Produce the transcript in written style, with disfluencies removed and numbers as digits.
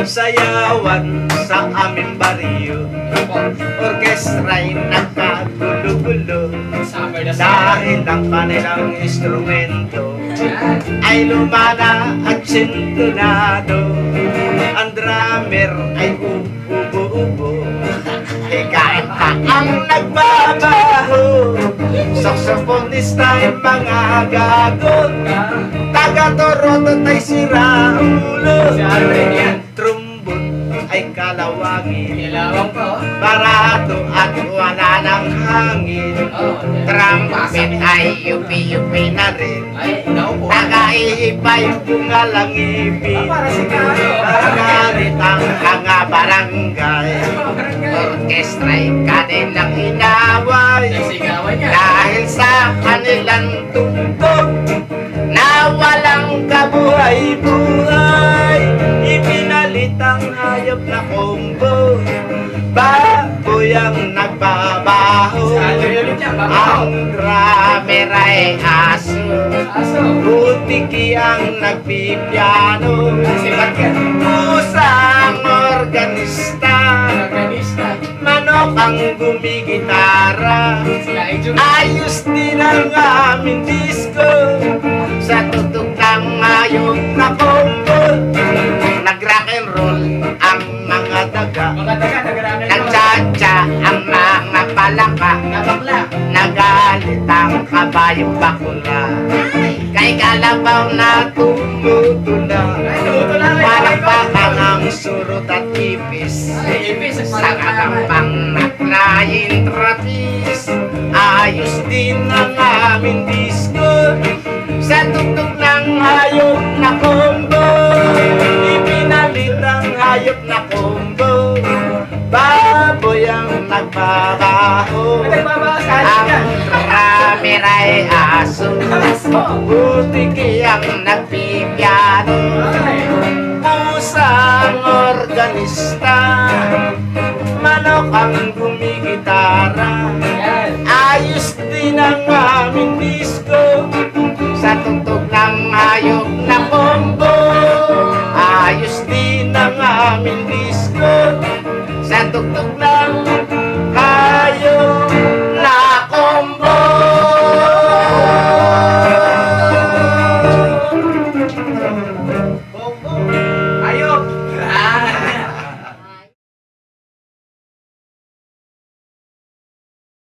Sayawan sa aming baryo, orkestra'y nagkagulo-gulo, dahil ang kanilang instrumento ay lumana at sintonado. Ang drummer ay ubo-ubo, hikain pa ang nagbabaho. Saxophonista ay mga gagot, taga-Toronto ay sira ulo. Trombone ay kalawangin, barato at wala ng hangin. Trumpet ay yupi-yupi na rin, taga-ihipay bunga lang ibig. Nagalit ang mga barangay, orkestra'y kanilang inaway, dahil sa kanilang tugtog na walang kabuhay-buhay. Ipinalit ang hayop na kombo, baboy ang nagbabaho. Ang drummer ay aso, butiki ang nagpipiano. Pusang organista, manok ang gumigitara. Ayos din ang aming disco, sa tugtog ng hayop na kombo. Nag-rock and roll ang mga daga, nag-cha-cha ang mga palaka, nagalit ang kabayong bakula, kay kalabaw na tumutula. Parang bakang ang surot at ipis, sa kagampang naklayin trapis. Ayos din ang aming disco, sa tugtog ng hayop na kombo. Ipinalit ang hayop na kombo, baboy ang nagbabaho. Ang drummer ay aso, butiki ang nagpipiano. Pusang organista, manok ang gumigitara. Ayos din ang aming disco, sa tugtog ng hayop na kombo. Ayos din ang aming disco,